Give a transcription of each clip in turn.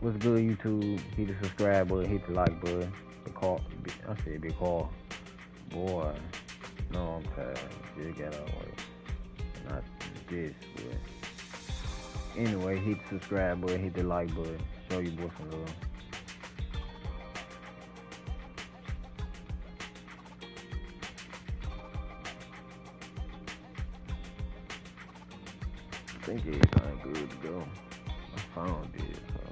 What's good, YouTube? Hit the subscribe button, hit the like button. The call, I said big call. Boy, no, I'm tired. Just got out of work. Not this, but anyway, hit the subscribe button, hit the like button. Show your boy some love. I think everything good to go. My phone did, so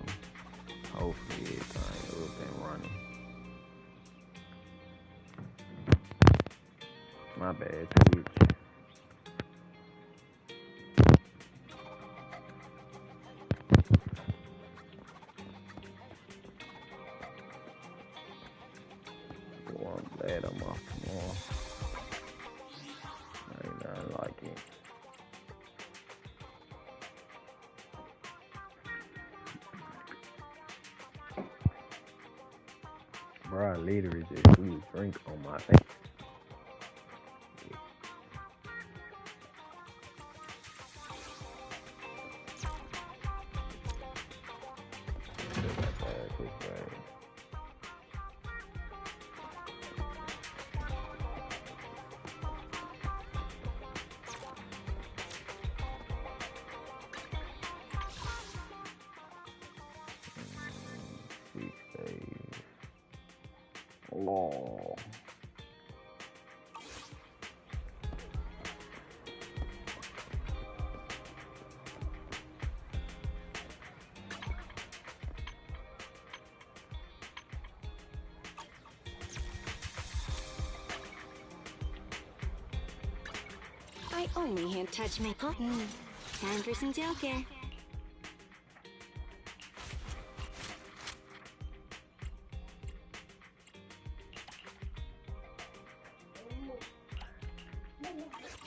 hopefully everything up and running. My bad, Twitch. Boy, I'm glad I'm off tomorrow. Ain't nothing like it. Bro, I literally just threw a drink on my face. Oh. I only hand touch my time for some Joker.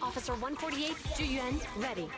Officer 148, Juyuan, ready.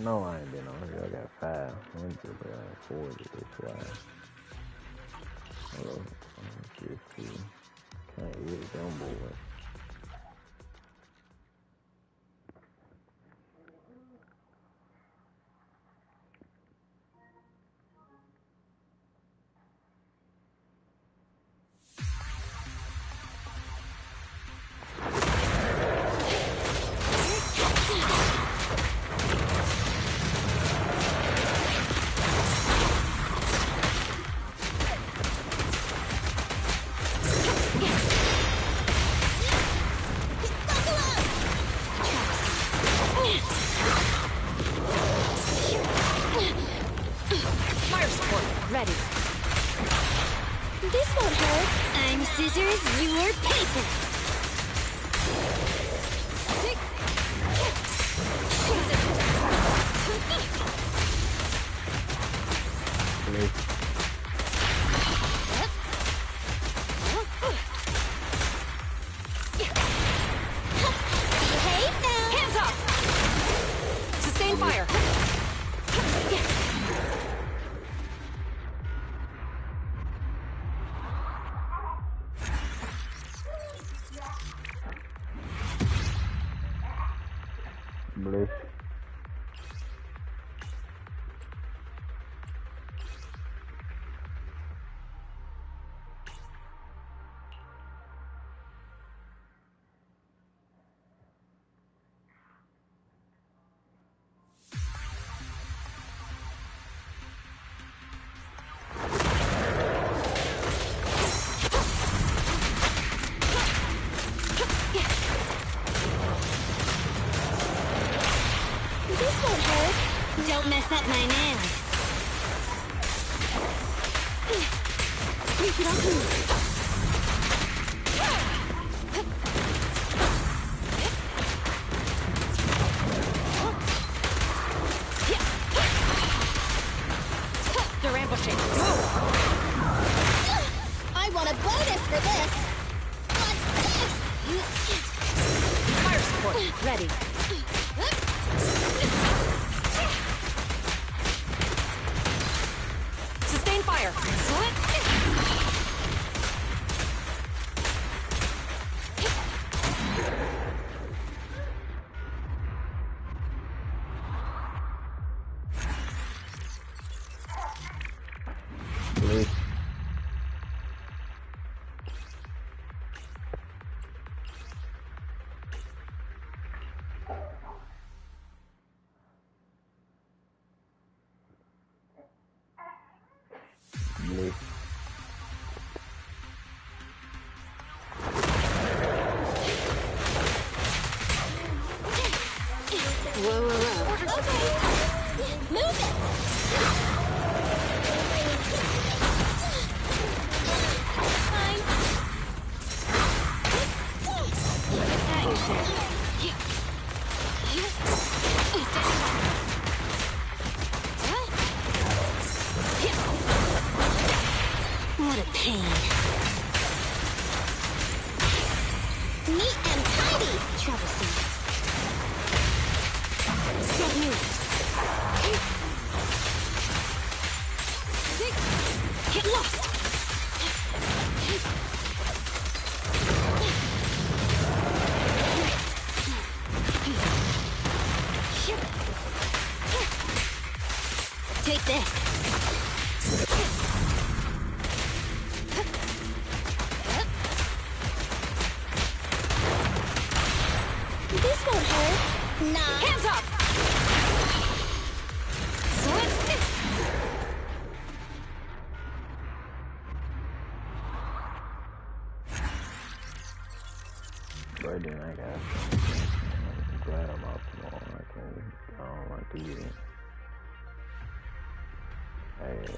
No, I ain't been on here. I got 540 this way. Hello. Just see. Can't really dumb boy. Ready. This won't hurt. I'm scissors, you're paper. Behave now. Hands up. Sustain fire. Bliss. This won't hurt. Don't mess up my nails. Sneak it off. They're ambushing. Move! I want a bonus for this! What's this? Fire support ready. Sustain fire. Please. Please. Whoa, whoa, whoa. Okay. Move it! Fine. At your service. What a pain. Neat and tidy! Troublesome. Step move. Get lost. Take this. This won't hurt. Nah. Hands up. But then I got. I'm glad I'm out tomorrow. I don't like to get in. Hey.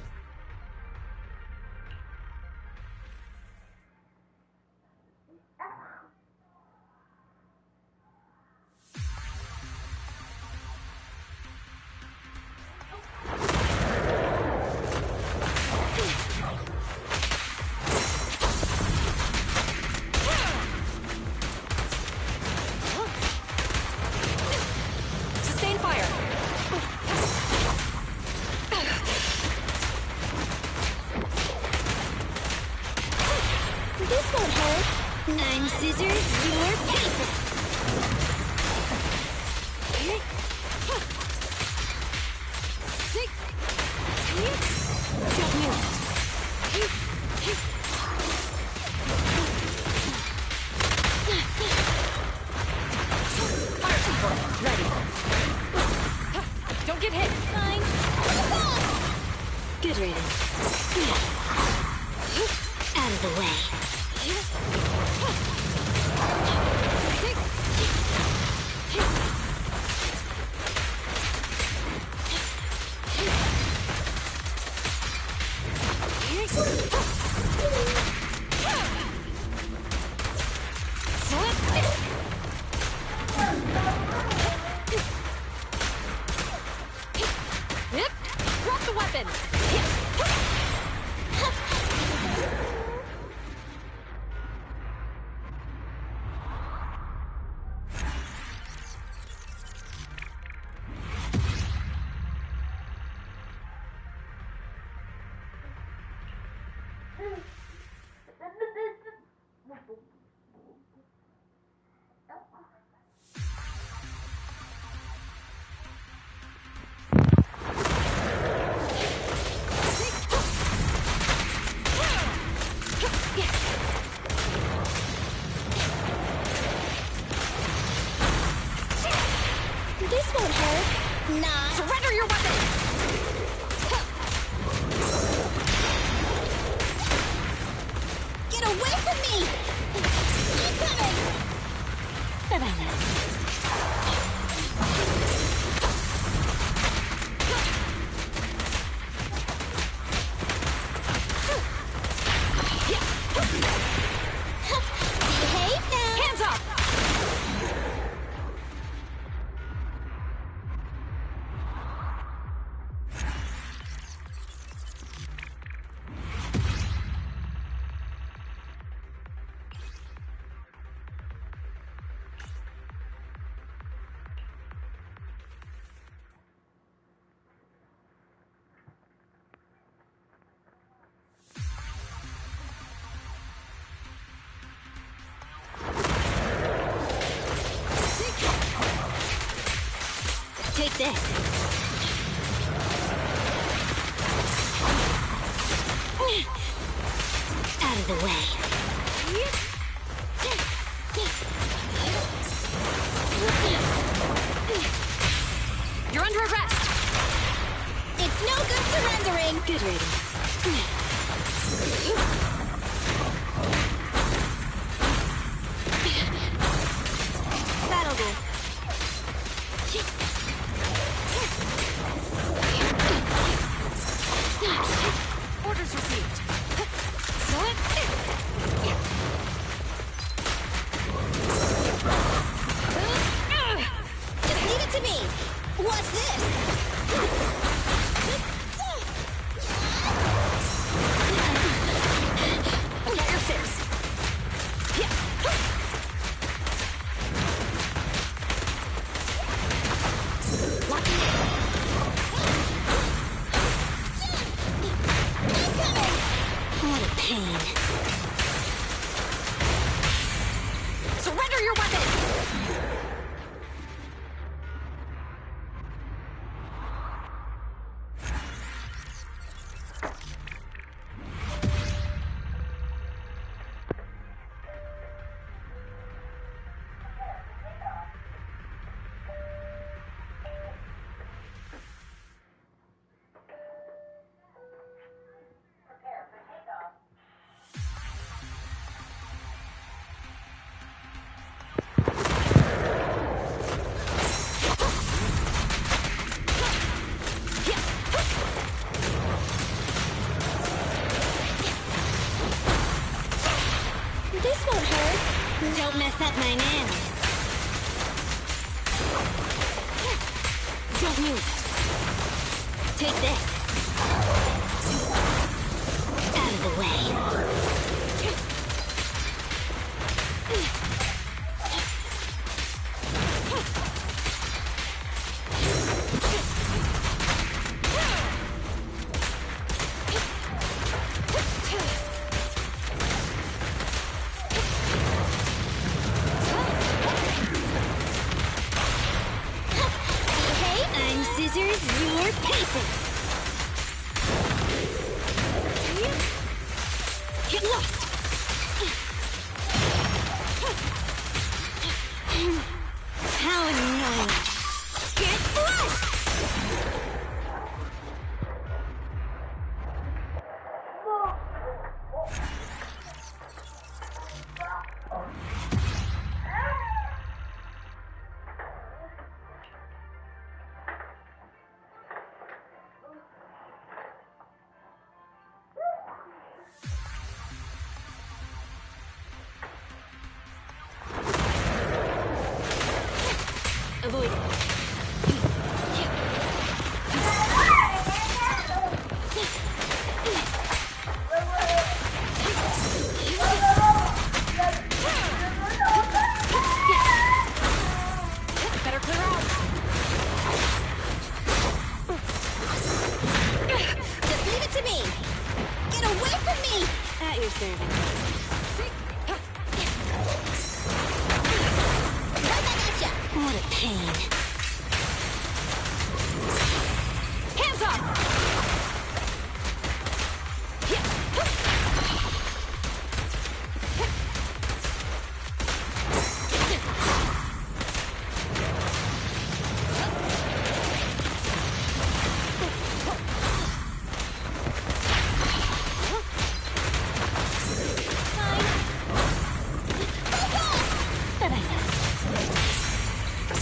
Sustain fire. This won't hurt. I'm scissors, you're paper. Step move. Fire support ready. Don't get hit. Fine. Good riddance. Out of the way. Drop the weapon. this. Out of the way. You're under arrest. It's no good surrendering. Good riddance. That'll do. Orders received. Just leave it to me. What's this? I've got your six. Locking in. What a pain. Surrender your weapon. This won't hurt. Don't mess up my nails. Don't move. Take this. Out of the way. Okay, I'm scissors, you're paper. Get lost. How annoying. Get flushed! Avoid it. Better clear out. Just leave it to me. Get away from me! At your service. Right back at ya! What a pain. Hands up!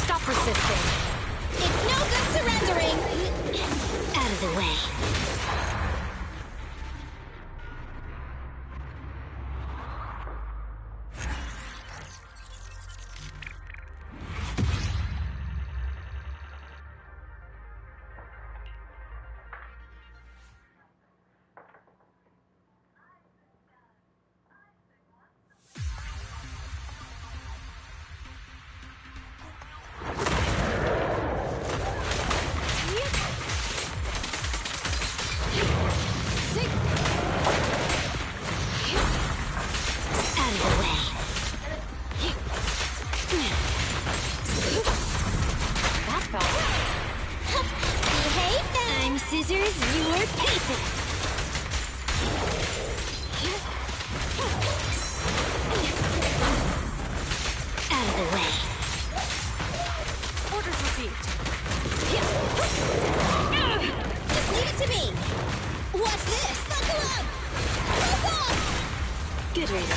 Stop resisting. Good riddance.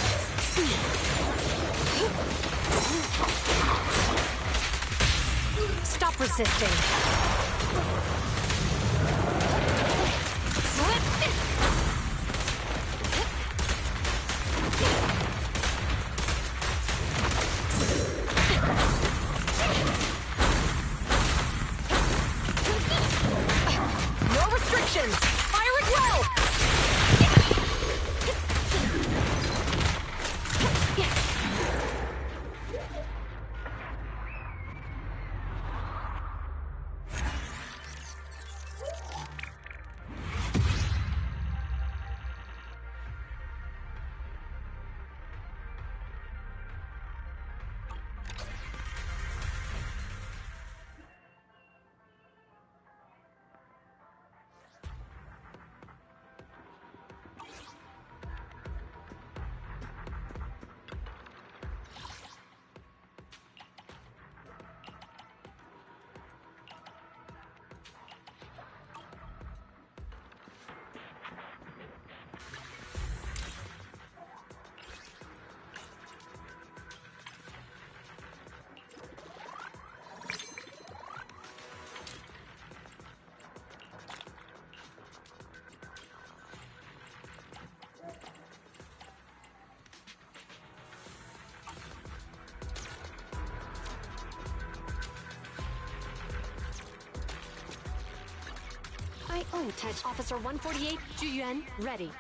Stop resisting. No restrictions! Fire it well! I own touch. Officer 148, Zhu ready.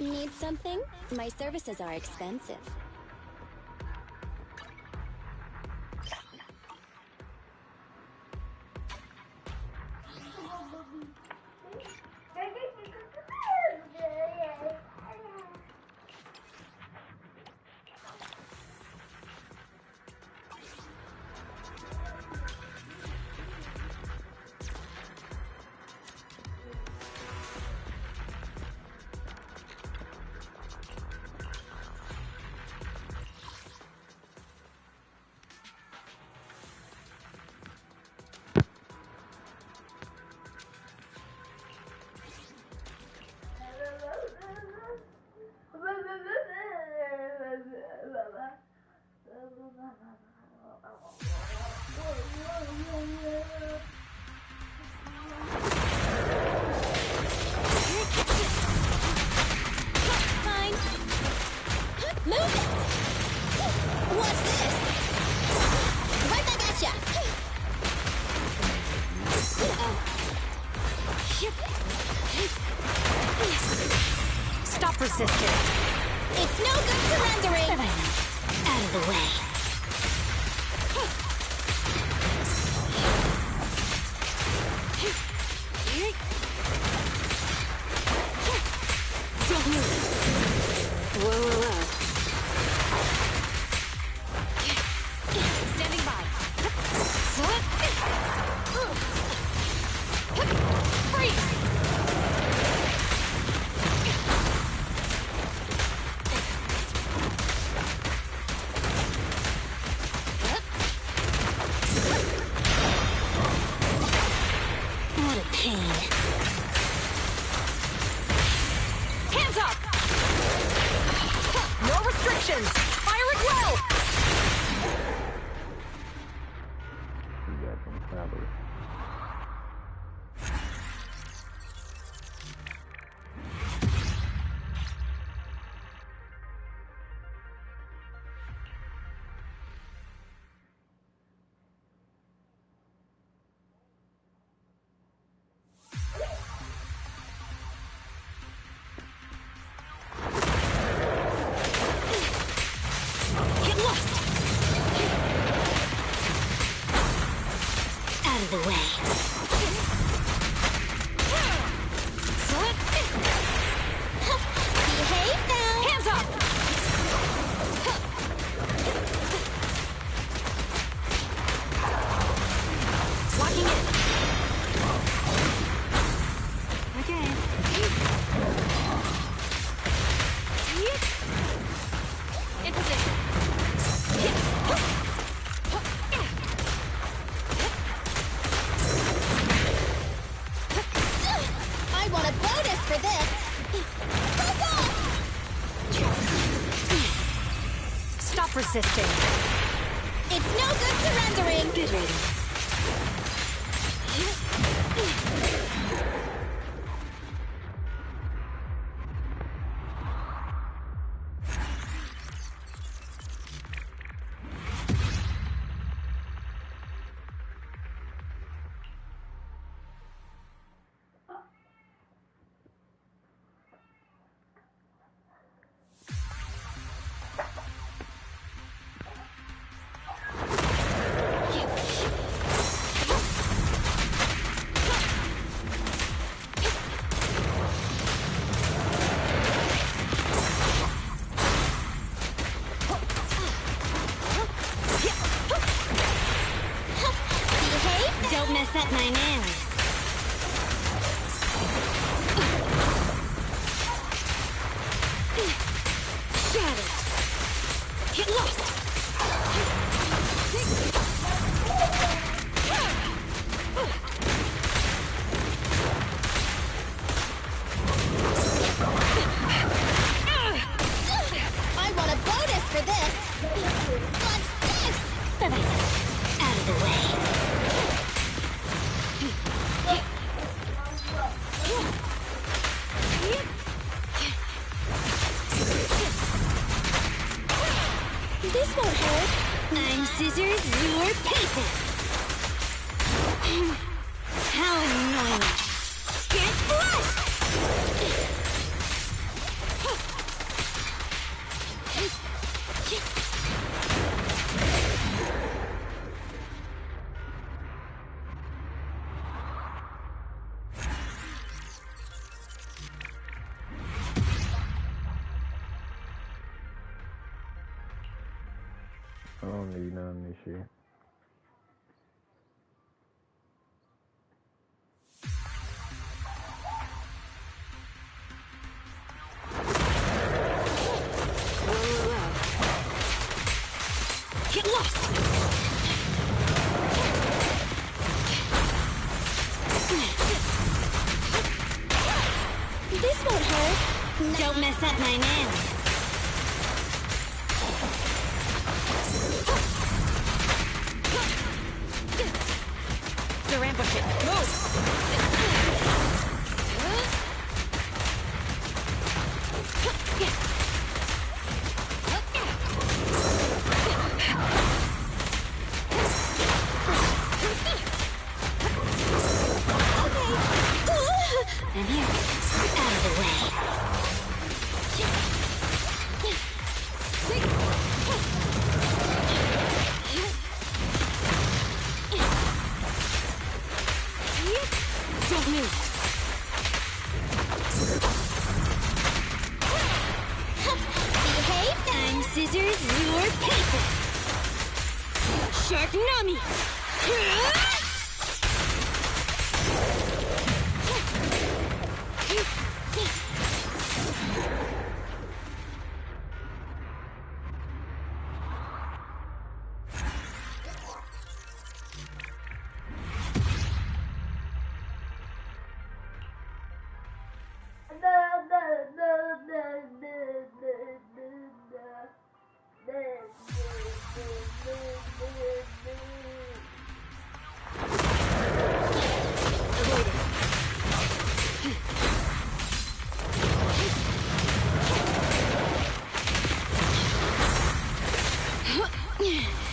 Need something? My services are expensive. Fine. Move it! What's this? Right back at ya! Stop resisting. It's no good surrendering! Out of the way. Don't move. Whoa, whoa, whoa. Standing by. Freeze! What a pain. Congratulations! Firing well! You got some clappers. Get lost! Out of the way. Behave now. Hands up! Locking in. Okay. In position. I want a bonus for this. Stop resisting. It's no good surrendering. Good riddance. Behave. Don't mess up my nails. Shattered. Get lost! I want a bonus for this. What's this? Out of the way. This won't hurt. I'm scissors, you're paper. How annoying. Get flushed! I don't need none of this shit. Get lost! This won't hurt. Don't mess up my nails. They're ambushing. Move! And here, out of the way. Don't move! Behave. I'm scissors, you're paper. Shark Nami.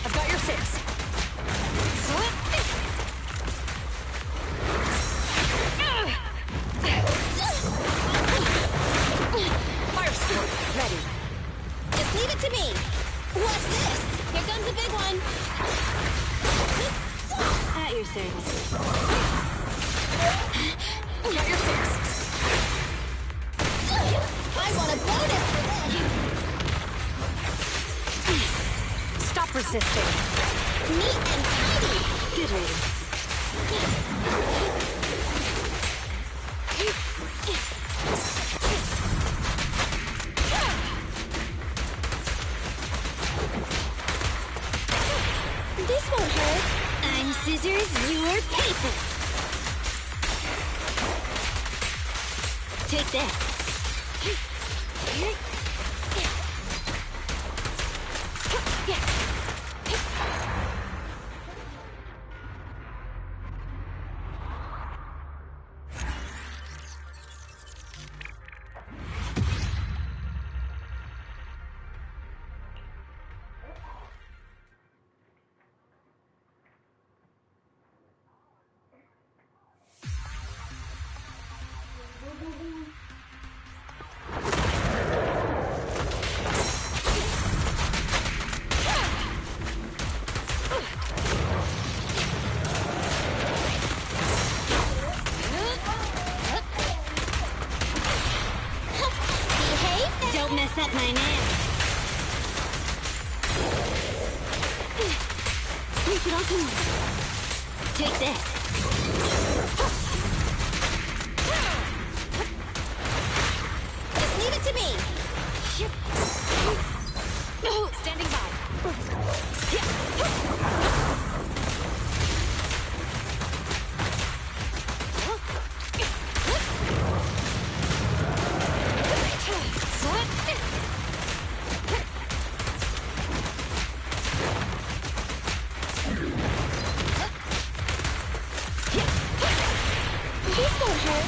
I've got your six. Fire sport, ready. Just leave it to me. What's this? Here comes a big one. At your service. Got your six. I want a bonus for this. Stop resisting. Neat and tidy. Good riddance. This won't hurt. I'm scissors, you're paper. Take this. Don't mess up my nails. Sweep it off the wall. Take this. Just leave it to me. Standing by. This won't hurt.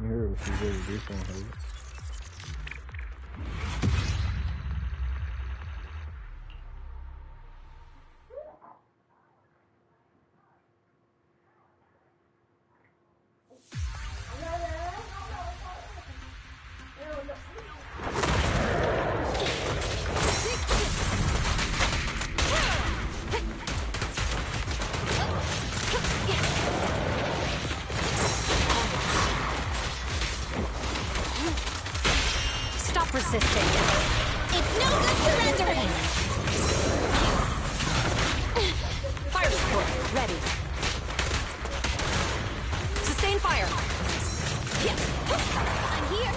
You heard what she said, this one hurt. Stop resisting. It's no good surrendering. Fire support, ready. Sustain fire. I'm here.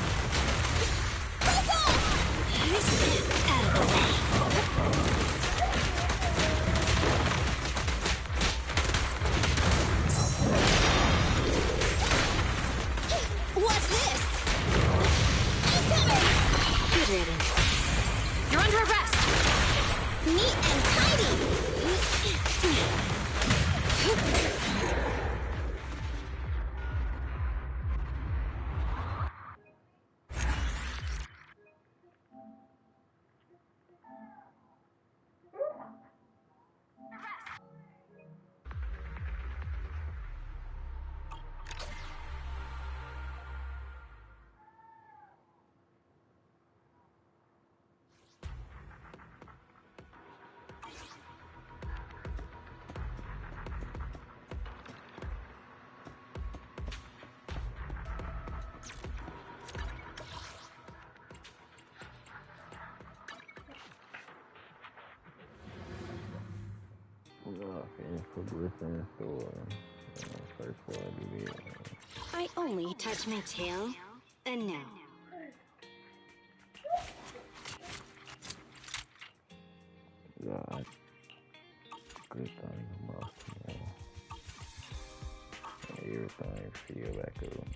Let's go! Out of the way. What's this? Incoming! Good riddance. You're under arrest. Neat and tidy. I only touch my tail, and now. God. Good thing about everything feel back up.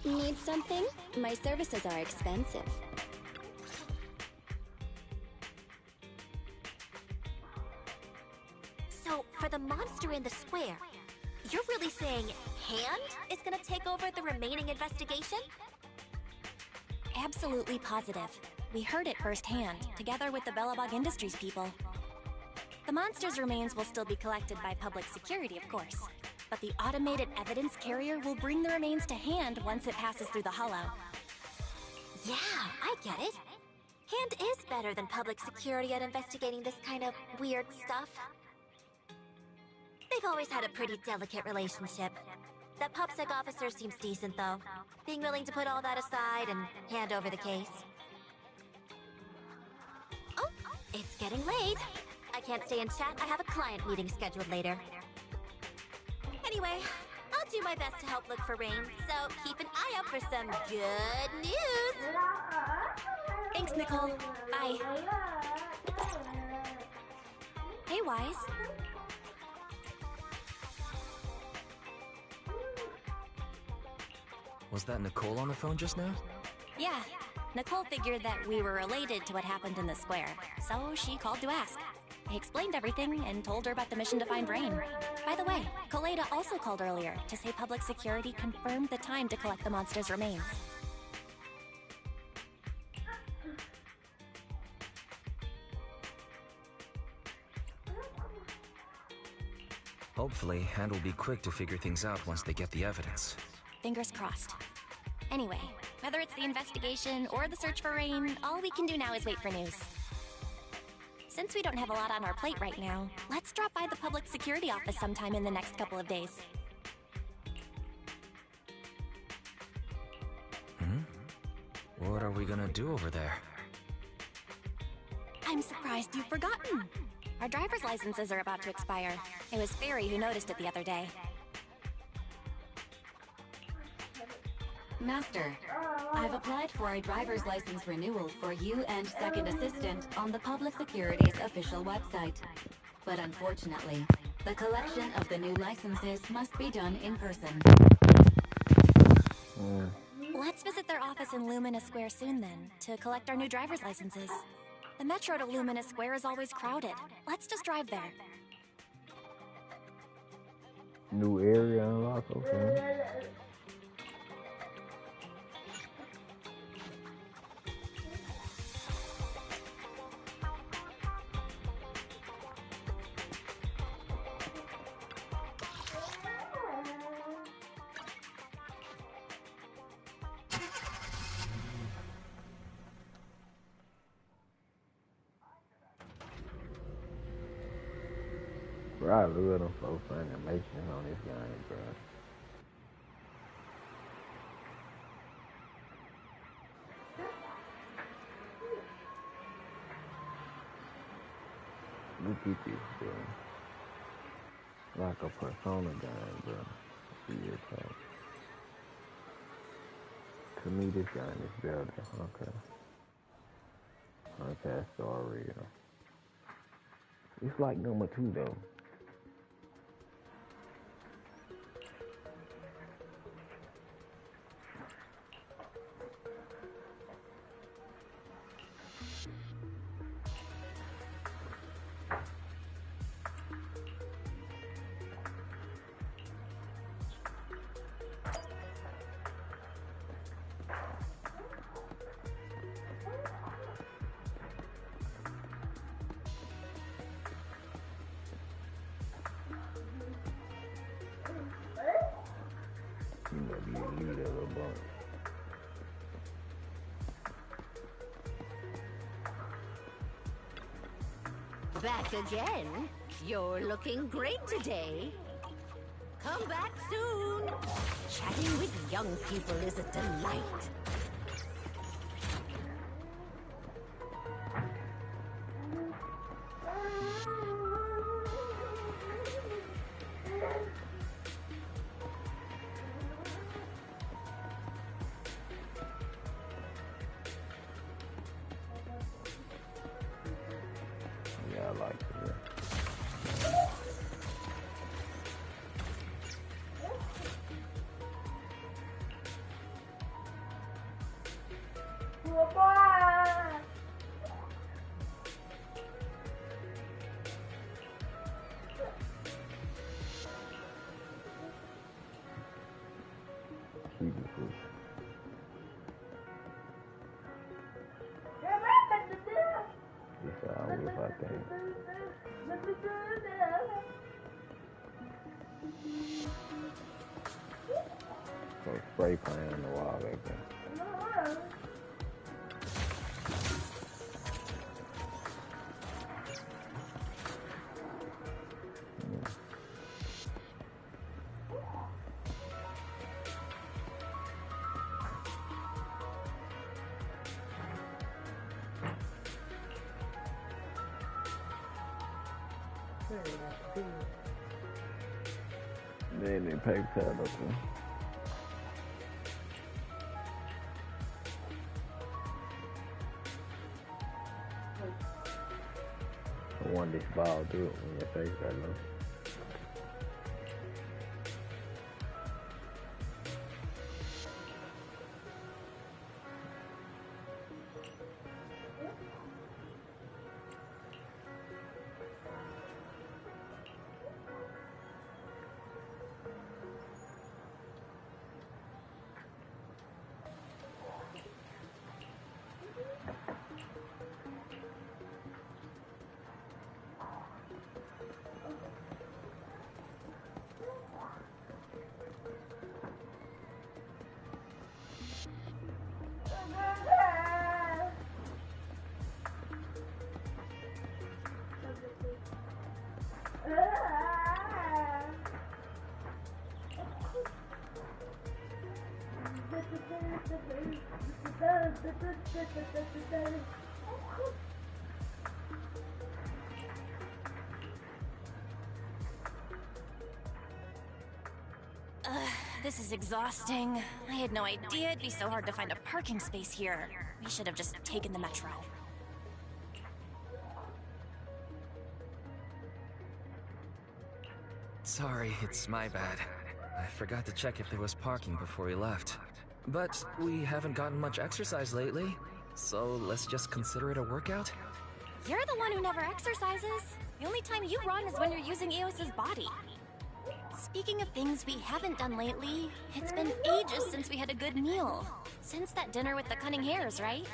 Need something? My services are expensive. So, for the monster in the square, you're really saying Hand is gonna take over the remaining investigation? Absolutely positive. We heard it firsthand, together with the Belobog Industries people. The monster's remains will still be collected by public security, of course. But the automated evidence carrier will bring the remains to Hand once it passes through the hollow. Yeah, I get it. Hand is better than public security at investigating this kind of weird stuff. They've always had a pretty delicate relationship. That PubSec officer seems decent, though. Being willing to put all that aside and hand over the case. Oh, it's getting late. I can't stay and chat. I have a client meeting scheduled later. Anyway, I'll do my best to help look for Rain, so keep an eye out for some good news! Thanks, Nicole. Bye. Hey, Wise. Was that Nicole on the phone just now? Yeah, Nicole figured that we were related to what happened in the square, so she called to ask. I explained everything and told her about the mission to find Rain. By the way, Koleda also called earlier to say public security confirmed the time to collect the monster's remains. Hopefully, Hand will be quick to figure things out once they get the evidence. Fingers crossed. Anyway, whether it's the investigation or the search for Rain, all we can do now is wait for news. Since we don't have a lot on our plate right now, let's drop by the public security office sometime in the next couple of days. What are we gonna do over there? I'm surprised you've forgotten. Our driver's licenses are about to expire. It was Fairy who noticed it the other day. Master, I've applied for a driver's license renewal for you and Second Assistant on the Public Security's official website. But unfortunately, the collection of the new licenses must be done in person. Let's visit their office in Lumina Square soon then, to collect our new driver's licenses. The metro to Lumina Square is always crowded. Let's just drive there. New area unlocked, okay. Bro, I love them folks animations on this game, bro. Look at this, bro. Like a Persona game, bro. See it, bro. To me, this game is better. Okay. Okay, sorry. It's like number 2, though. You might be a leader of a bunch. Back again? You're looking great today. Come back soon. Chatting with young people is a delight. Yeah, I like it. Beautiful. This all with, I think. So spray playing on the wall back there. Then they paper towel up there. I want this ball do it when your face got low. This is exhausting. I had no idea it'd be so hard to find a parking space here. We should have just taken the metro. Sorry, it's my bad. I forgot to check if there was parking before we left. But we haven't gotten much exercise lately, so let's just consider it a workout? You're the one who never exercises. The only time you run is when you're using Eos's body. Speaking of things we haven't done lately, it's been ages since we had a good meal. Since that dinner with the cunning hares, right?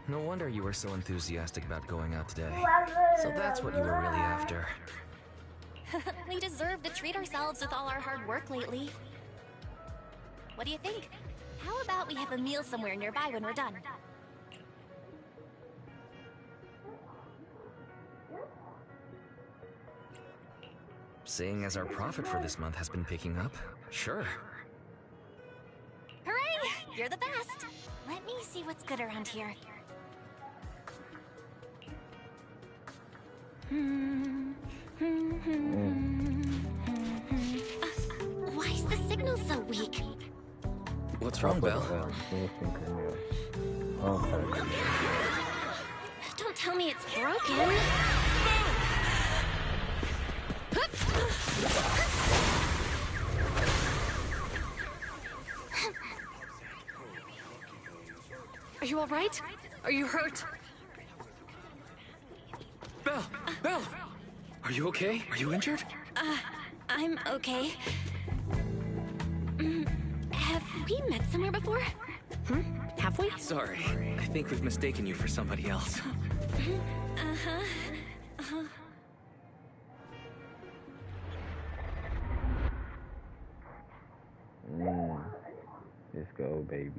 No wonder you were so enthusiastic about going out today. So that's what you were really after. We deserve to treat ourselves with all our hard work lately. What do you think? How about we have a meal somewhere nearby when we're done? Seeing as our profit for this month has been picking up, sure. Hooray! You're the best! Let me see what's good around here. Why is the signal so weak? What's wrong, Belle? Don't tell me it's broken. Are you all right? Are you hurt? Belle! Belle! Are you okay? Are you injured? I'm okay. Have we met somewhere before? Have we? Sorry, I think we've mistaken you for somebody else. Let's go, baby.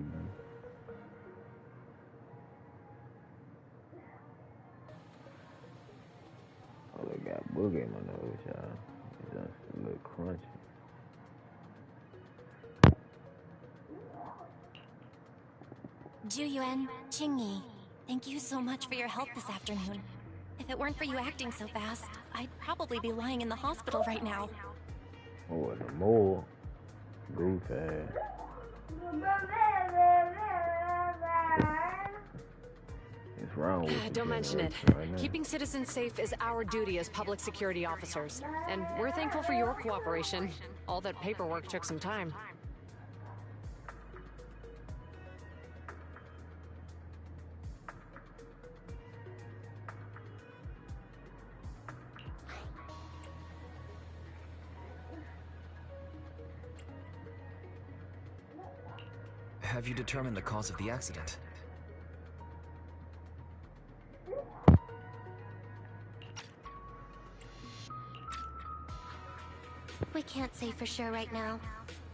Oh, they got booger in my nose, y'all. It's just a little crunchy. Juyuan, Qingyi, thank you so much for your help this afternoon. If it weren't for you acting so fast, I'd probably be lying in the hospital right now. Oh, the more goof ass. What's wrong with you Don't mention it. right now? Keeping citizens safe is our duty as public security officers. And we're thankful for your cooperation. All that paperwork took some time. Have you determined the cause of the accident? We can't say for sure right now.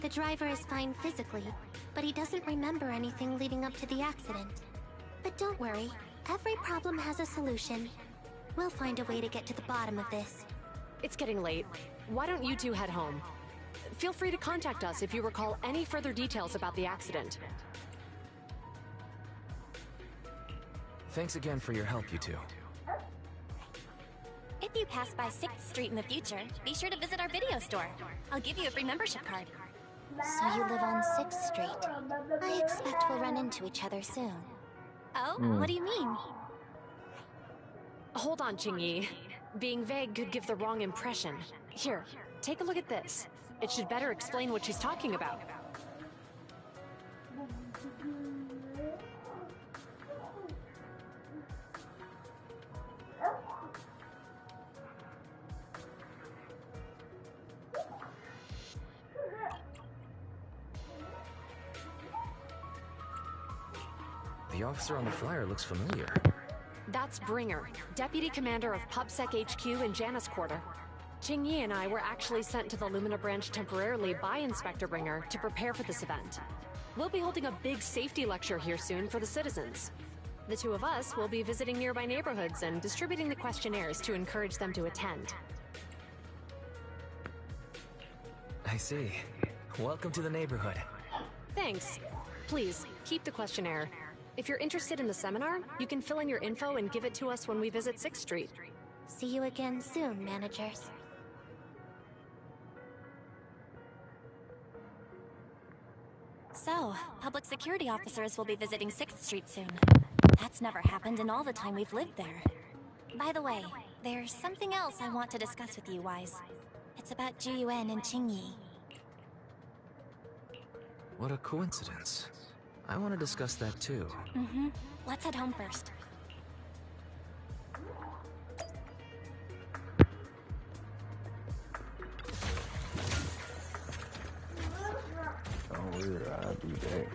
The driver is fine physically, but he doesn't remember anything leading up to the accident. But don't worry, every problem has a solution. We'll find a way to get to the bottom of this. It's getting late. Why don't you two head home? Feel free to contact us if you recall any further details about the accident. Thanks again for your help, you two. If you pass by 6th Street in the future, be sure to visit our video store. I'll give you a free membership card. So you live on 6th Street. I expect we'll run into each other soon. Oh, what do you mean? Hold on, Qingyi. Being vague could give the wrong impression. Here, take a look at this. It should better explain what she's talking about. The officer on the flyer looks familiar. That's Bringer, Deputy Commander of PubSec HQ in Janus Quarter. Qingyi and I were actually sent to the Lumina branch temporarily by Inspector Bringer to prepare for this event. We'll be holding a big safety lecture here soon for the citizens. The two of us will be visiting nearby neighborhoods and distributing the questionnaires to encourage them to attend. I see. Welcome to the neighborhood. Thanks. Please, keep the questionnaire. If you're interested in the seminar, you can fill in your info and give it to us when we visit 6th Street. See you again soon, managers. So, public security officers will be visiting 6th Street soon. That's never happened in all the time we've lived there. By the way, there's something else I want to discuss with you, Wise. It's about Ji-Yuan and Qingyi. What a coincidence. I want to discuss that too. Let's head home first. Don't worry, I'll be back.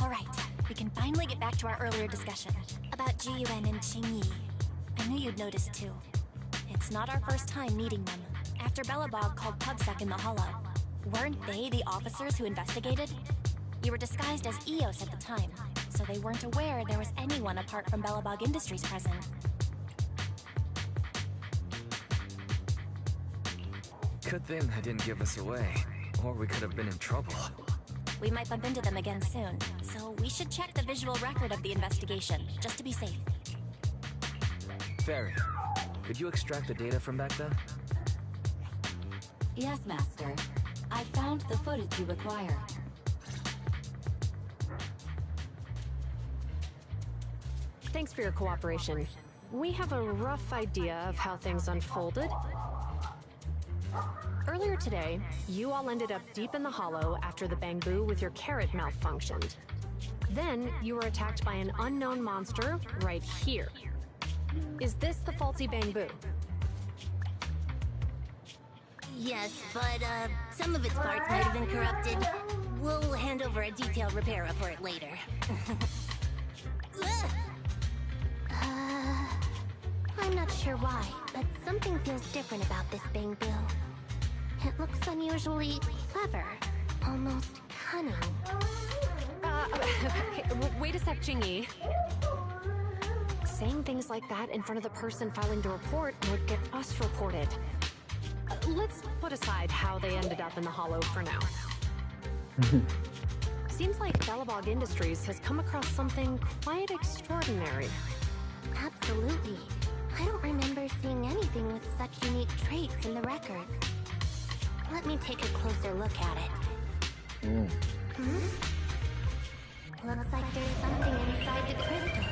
Alright, we can finally get back to our earlier discussion about Ji-Yuan and Qingyi. I knew you'd noticed too. It's not our first time meeting them. After Belobog called PubSec in the Hollow, weren't they the officers who investigated? You were disguised as EOS at the time, so they weren't aware there was anyone apart from Belobog Industries present. Good thing they didn't give us away, or we could have been in trouble. We might bump into them again soon, so we should check the visual record of the investigation, just to be safe. Fairy, could you extract the data from back then? Yes, Master. I found the footage you require. Thanks for your cooperation. We have a rough idea of how things unfolded. Earlier today, you all ended up deep in the Hollow after the Bangbu with your carrot malfunctioned. Then, you were attacked by an unknown monster right here. Is this the faulty Bangbu? Yes, but some of its parts might have been corrupted. We'll hand over a detailed repair report later. I'm not sure why, but something feels different about this Bing Bill. It looks unusually clever, almost cunning. Wait a sec, Jingyi. Saying things like that in front of the person filing the report might get us reported. Let's put aside how they ended up in the Hollow for now. Seems like Belobog Industries has come across something quite extraordinary. Absolutely. I don't remember seeing anything with such unique traits in the records. Let me take a closer look at it. Looks like there's something inside the crystal.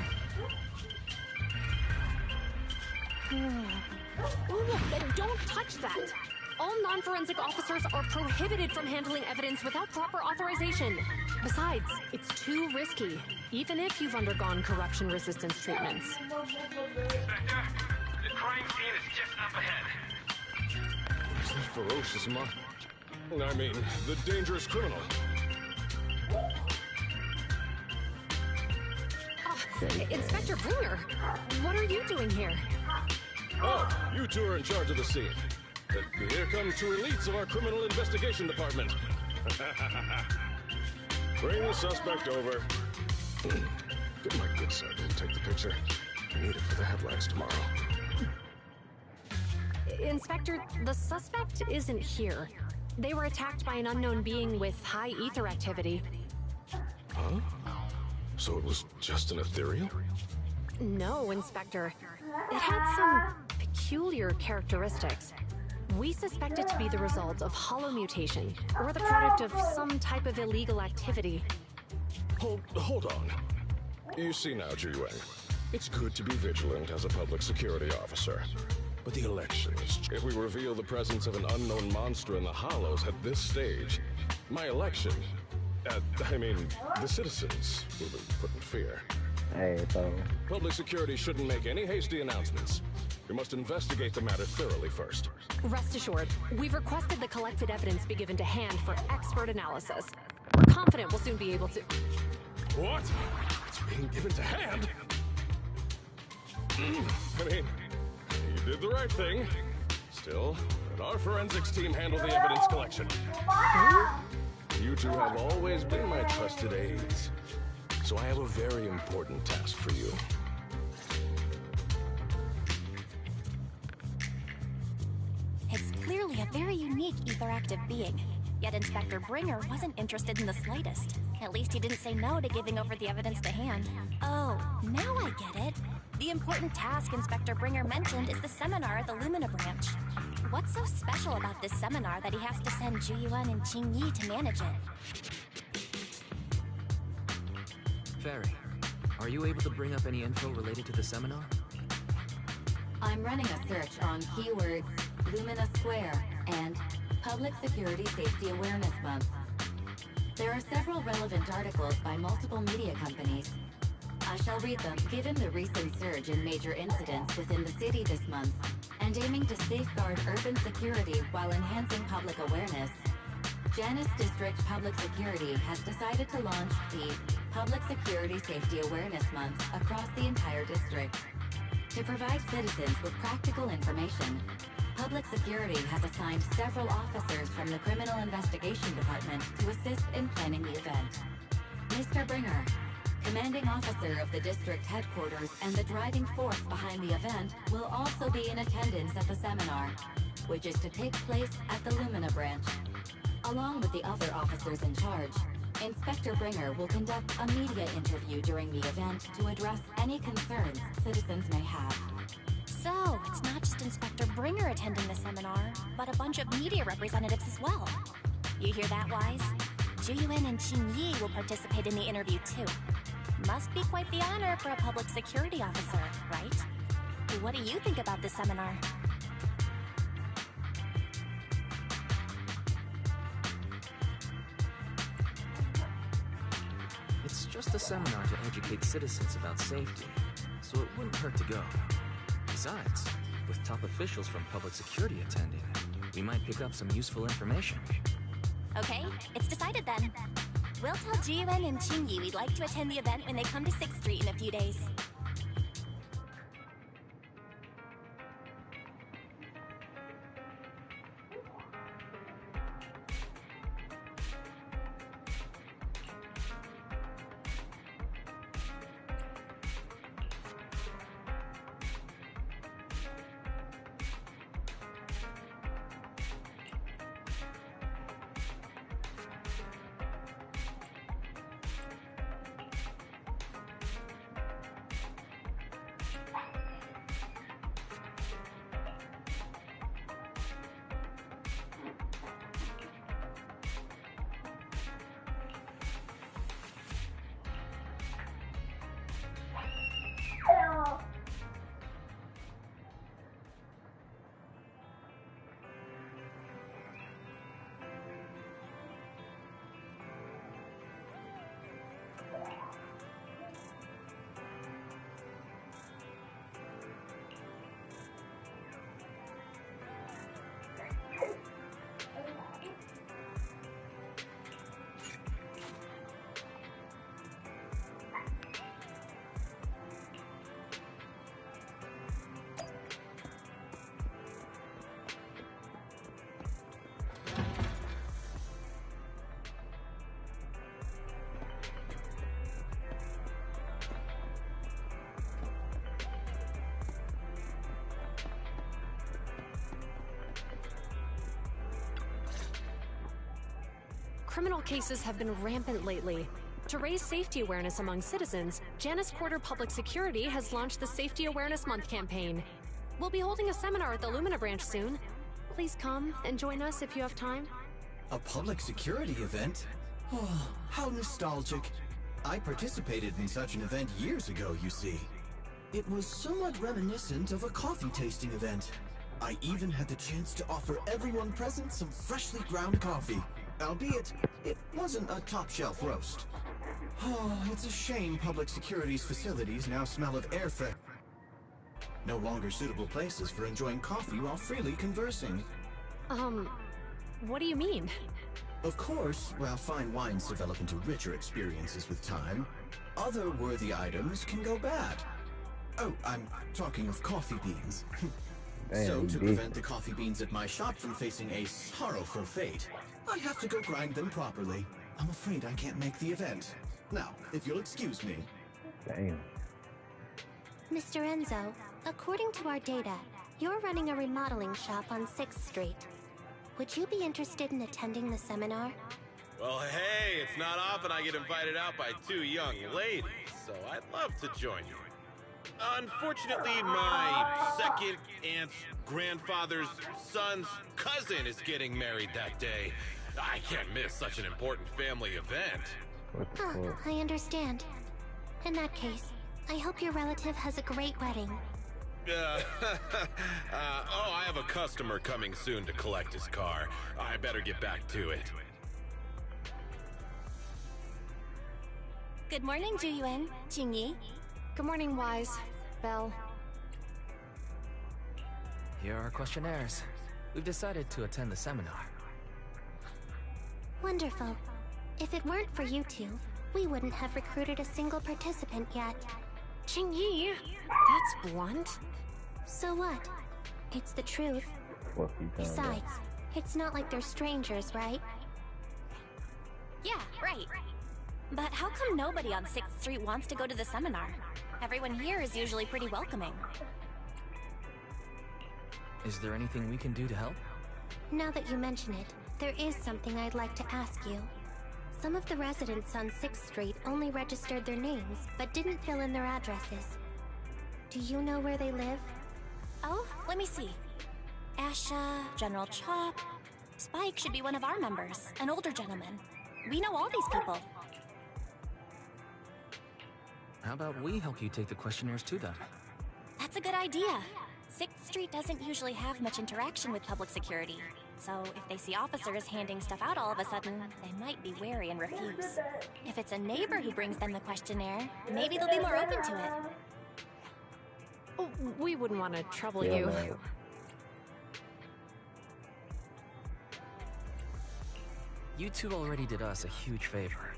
Look, don't touch that! All non-forensic officers are prohibited from handling evidence without proper authorization. Besides, it's too risky, even if you've undergone corruption resistance treatments. Inspector, the crime scene is just up ahead. Where's the ferocious I mean, the dangerous criminal. Inspector Bringer, what are you doing here? Oh, you two are in charge of the scene. Here come two elites of our criminal investigation department. Bring the suspect over. Get my good sergeant to take the picture. I need it for the headlines tomorrow. Inspector, the suspect isn't here. They were attacked by an unknown being with high ether activity. Huh? So it was just an ethereal? No, Inspector. It had some peculiar characteristics. We suspect it to be the result of hollow mutation, or the product of some type of illegal activity. Hold on. You see now, Jiyuan, it's good to be vigilant as a public security officer. But the elections, if we reveal the presence of an unknown monster in the Hollows at this stage, my election, the citizens will be put in fear. Hey, so... Public security shouldn't make any hasty announcements. We must investigate the matter thoroughly first. Rest assured, we've requested the collected evidence be given to hand for expert analysis. We're confident we'll soon be able to... What? It's being given to hand? I mean, you did the right thing. Still, let our forensics team handle the evidence collection. You two have always been my trusted aides. So I have a very important task for you. It's clearly a very unique etheractive being. Yet Inspector Bringer wasn't interested in the slightest. At least he didn't say no to giving over the evidence to hand. Oh, now I get it. The important task Inspector Bringer mentioned is the seminar at the Lumina branch. What's so special about this seminar that he has to send Jiyuan and Jingyi to manage it? Fairy, are you able to bring up any info related to the seminar? I'm running a search on keywords Lumina Square and Public Security Safety Awareness Month. There are several relevant articles by multiple media companies. I shall read them. Given the recent surge in major incidents within the city this month, and aiming to safeguard urban security while enhancing public awareness, Janus District Public Security has decided to launch the Public Security Safety Awareness Month across the entire district. To provide citizens with practical information, Public Security has assigned several officers from the Criminal Investigation Department to assist in planning the event. Mr. Bringer, commanding officer of the district headquarters and the driving force behind the event, will also be in attendance at the seminar, which is to take place at the Lumina branch. Along with the other officers in charge, Inspector Bringer will conduct a media interview during the event to address any concerns citizens may have. So, it's not just Inspector Bringer attending the seminar, but a bunch of media representatives as well. You hear that, Wise? Jiyuan and Jingyi will participate in the interview too. Must be quite the honor for a public security officer, right? What do you think about this seminar? It's just a seminar to educate citizens about safety, so it wouldn't hurt to go. Besides, with top officials from public security attending, We might pick up some useful information. Okay, it's decided then. We'll tell Jiyuan and Qingyi we'd like to attend the event when they come to 6th Street in a few days. Criminal cases have been rampant lately. To raise safety awareness among citizens, Janus Quarter Public Security has launched the Safety Awareness Month campaign. We'll be holding a seminar at the Lumina branch soon. Please come and join us if you have time. A public security event? Oh, how nostalgic. I participated in such an event years ago, you see. It was somewhat reminiscent of a coffee tasting event. I even had the chance to offer everyone present some freshly ground coffee. Albeit, it wasn't a top-shelf roast. Oh, it's a shame public security's facilities now smell of air fresh. No longer suitable places for enjoying coffee while freely conversing. What do you mean? Of course, while fine wines develop into richer experiences with time, other worthy items can go bad. Oh, I'm talking of coffee beans. So, to prevent the coffee beans at my shop from facing a sorrowful fate, I have to go grind them properly. I'm afraid I can't make the event. Now, if you'll excuse me. Damn. Mr. Enzo, according to our data, you're running a remodeling shop on 6th Street. Would you be interested in attending the seminar? Well, hey, it's not often I get invited out by two young ladies, so I'd love to join you. Unfortunately, my second aunt's grandfather's son's cousin is getting married that day. I can't miss such an important family event. I understand. In that case, I hope your relative has a great wedding. I have a customer coming soon to collect his car. I better get back to it. Good morning, Jiyuan, Qingyi. Good morning, Wise. Belle. Here are our questionnaires. We've decided to attend the seminar. Wonderful. If it weren't for you two, we wouldn't have recruited a single participant yet. Qingyi, that's blunt. So what? It's the truth. Besides, it's not like they're strangers, right? Yeah, right. But how come nobody on 6th Street wants to go to the seminar? Everyone here is usually pretty welcoming. Is there anything we can do to help? Now that you mention it, there is something I'd like to ask you. Some of the residents on 6th Street only registered their names, but didn't fill in their addresses. Do you know where they live? Oh, let me see. Asha, General Chop... Spike should be one of our members, an older gentleman. We know all these people. How about we help you take the questionnaires to them? That's a good idea. 6th Street doesn't usually have much interaction with public security. So if they see officers handing stuff out all of a sudden, they might be wary and refuse. If it's a neighbor who brings them the questionnaire, maybe they'll be more open to it. Oh, we wouldn't want to trouble you. You two already did us a huge favor.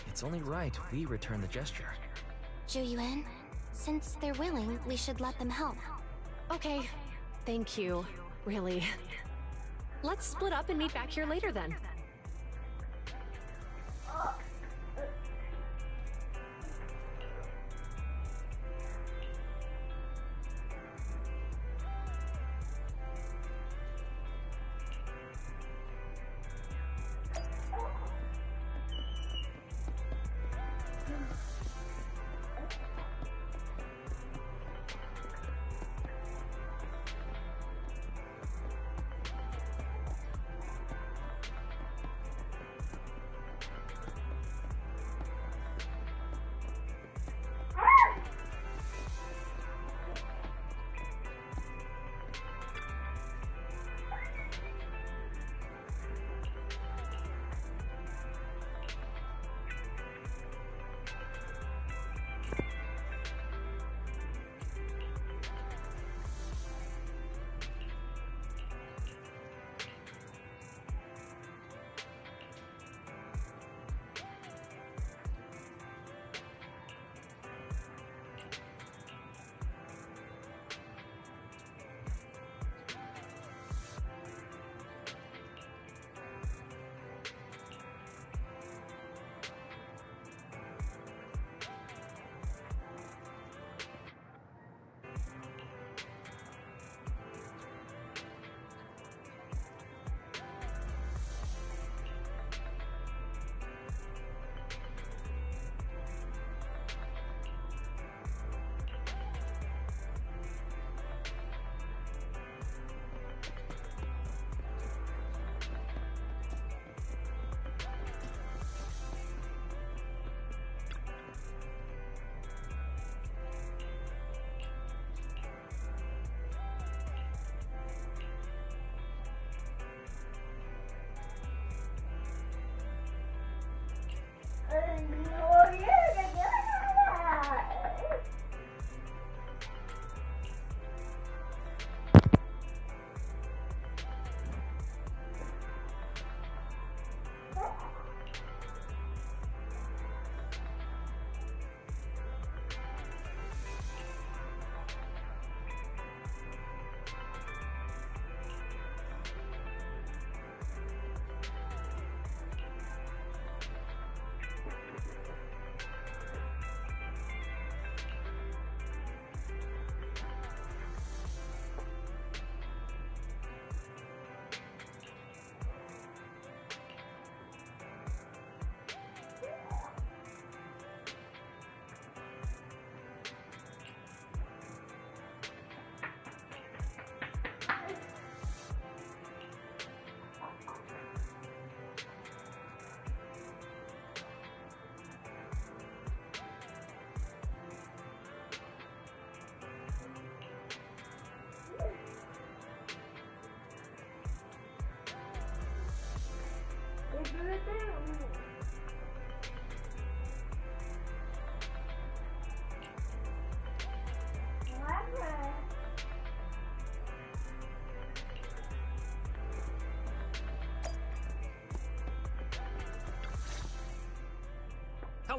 It's only right we return the gesture. Zhu Yuan, since they're willing, we should let them help. Okay. Thank you. Really. Let's split up and meet back here later then.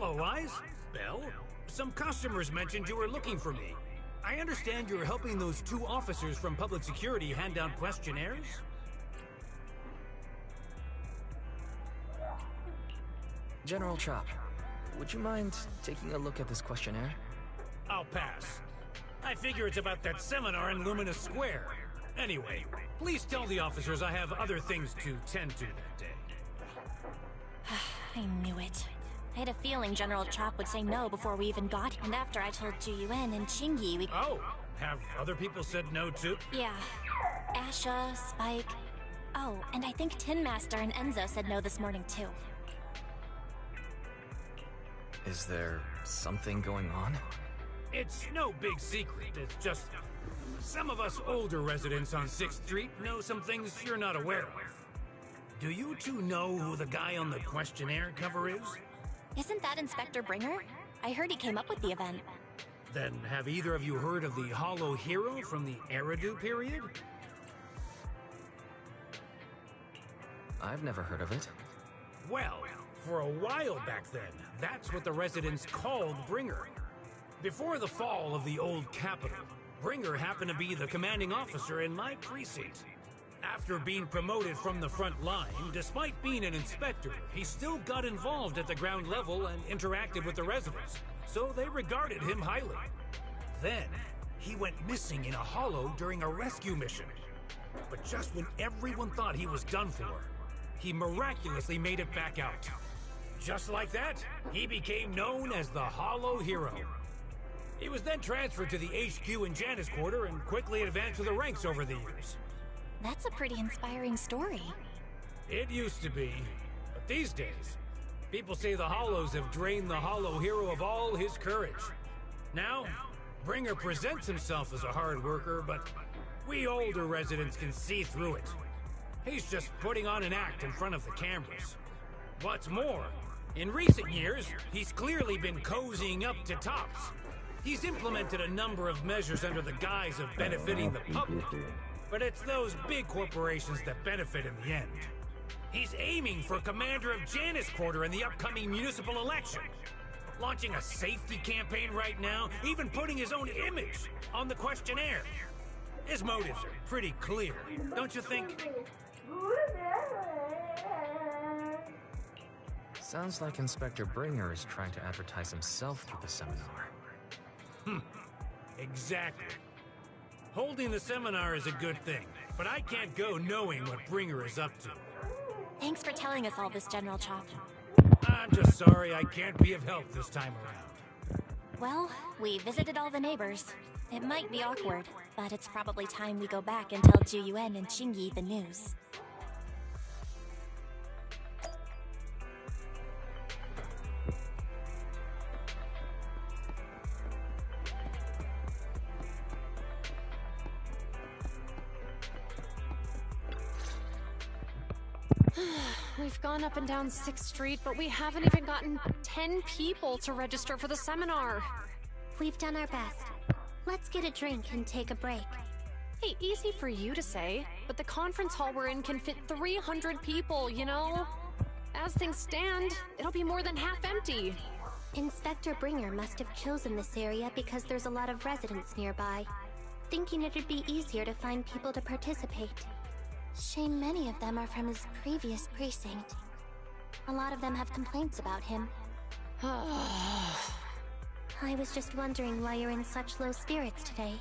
Hello, Wise. Belle? Some customers mentioned you were looking for me. I understand you're helping those two officers from public security hand out questionnaires? General Chop, would you mind taking a look at this questionnaire? I'll pass. I figure it's about that seminar in Lumina Square. Anyway, please tell the officers I have other things to tend to that day. I knew it. I had a feeling General Chop would say no before we even got here. And after I told Zhu Yuan and Qingyi we... Oh, have other people said no too? Yeah. Asha, Spike... Oh, and I think Tin Master and Enzo said no this morning too. Is there something going on? It's no big secret. It's just... some of us older residents on 6th Street know some things you're not aware of. Do you two know who the guy on the questionnaire cover is? Isn't that Inspector Bringer? I heard he came up with the event. Then have either of you heard of the Hollow Hero from the Eridu period? I've never heard of it. Well, for a while back then, that's what the residents called Bringer. Before the fall of the old capital, Bringer happened to be the commanding officer in my precinct. After being promoted from the front line, despite being an inspector, he still got involved at the ground level and interacted with the residents, so they regarded him highly. Then, he went missing in a hollow during a rescue mission. But just when everyone thought he was done for, he miraculously made it back out. Just like that, he became known as the Hollow Hero. He was then transferred to the HQ in Janus Quarter and quickly advanced to the ranks over the years. That's a pretty inspiring story. It used to be, but these days, people say the Hollows have drained the Hollow Hero of all his courage. Now, Bringer presents himself as a hard worker, but we older residents can see through it. He's just putting on an act in front of the cameras. What's more, in recent years, he's clearly been cozying up to Tops. He's implemented a number of measures under the guise of benefiting the public, but it's those big corporations that benefit in the end. He's aiming for commander of Janus Quarter in the upcoming municipal election, launching a safety campaign right now, even putting his own image on the questionnaire. His motives are pretty clear, don't you think? Sounds like Inspector Bringer is trying to advertise himself through the seminar. Exactly. Holding the seminar is a good thing, but I can't go knowing what Bringer is up to. Thanks for telling us all this, General Chop. I'm just sorry I can't be of help this time around. Well, we visited all the neighbors. It might be awkward, but it's probably time we go back and tell Zhu Yuan and Qingyi the news. We've gone up and down 6th Street, but we haven't even gotten 10 people to register for the seminar. We've done our best. Let's get a drink and take a break. Hey, easy for you to say, but the conference hall we're in can fit 300 people, you know? As things stand, it'll be more than half empty. Inspector Bringer must have chosen this area because there's a lot of residents nearby, thinking it'd be easier to find people to participate. Shame many of them are from his previous precinct. A lot of them have complaints about him. I was just wondering why you're in such low spirits today,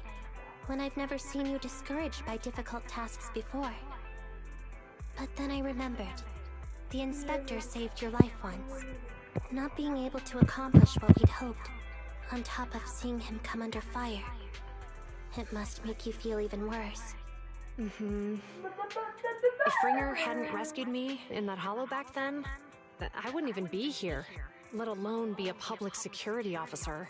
when I've never seen you discouraged by difficult tasks before. But then I remembered. The inspector saved your life once. Not being able to accomplish what we'd hoped, on top of seeing him come under fire. It must make you feel even worse. If Bringer hadn't rescued me in that hollow back then, I wouldn't even be here, let alone be a public security officer.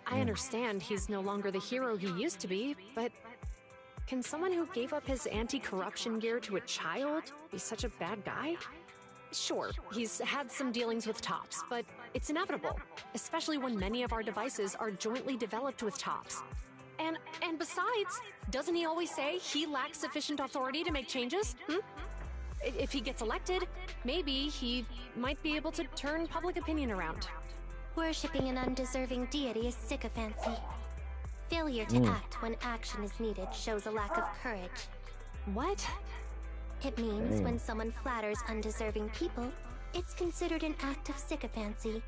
I understand he's no longer the hero he used to be, but can someone who gave up his anti-corruption gear to a child be such a bad guy? Sure, he's had some dealings with Tops, but it's inevitable, especially when many of our devices are jointly developed with Tops. And besides, doesn't he always say he lacks sufficient authority to make changes? If he gets elected, maybe he might be able to turn public opinion around. Worshipping an undeserving deity is sycophancy. Failure to act when action is needed shows a lack of courage. What? It means when someone flatters undeserving people, it's considered an act of sycophancy.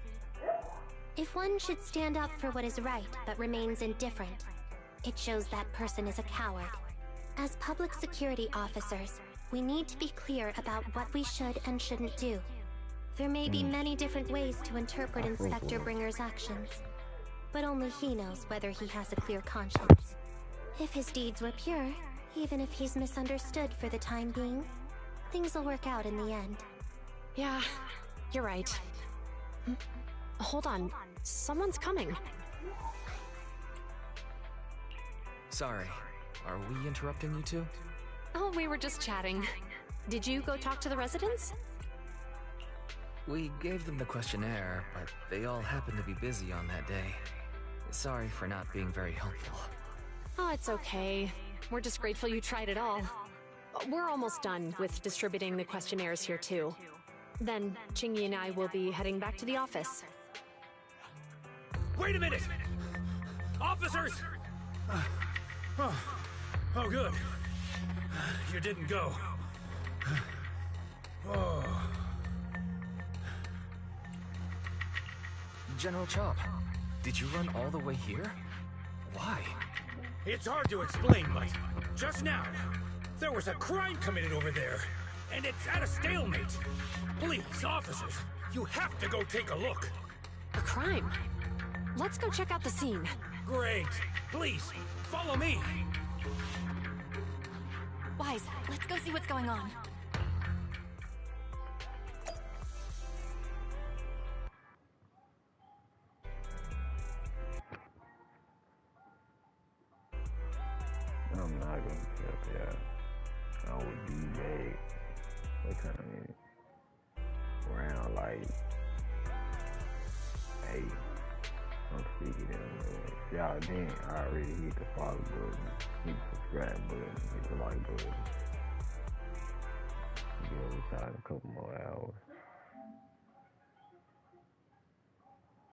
If one should stand up for what is right but remains indifferent, it shows that person is a coward. As public security officers, we need to be clear about what we should and shouldn't do. There may be many different ways to interpret Inspector Bringer's actions, but only he knows whether he has a clear conscience. If his deeds were pure, even if he's misunderstood for the time being, things will work out in the end. Yeah, you're right. Hold on, someone's coming. Sorry, are we interrupting you two? Oh, we were just chatting. Did you go talk to the residents? We gave them the questionnaire, but they all happened to be busy on that day. Sorry for not being very helpful. Oh, it's okay. We're just grateful you tried it all. We're almost done with distributing the questionnaires here too. Then Chingy and I will be heading back to the office. Wait a minute! Officers! Oh, good. You didn't go. Oh. General Chop, did you run all the way here? Why? It's hard to explain, but just now, there was a crime committed over there, and it's at a stalemate. Please, officers, you have to go take a look. A crime? Let's go check out the scene. Great. Please, follow me. Wise, let's go see what's going on. I'm not gonna tell you. I would be bad. What kind of minute? Around like 8. I'm speaking in the y'all didn't. I already hit the follow button, hit the subscribe button, hit the like button. Give it a couple more hours.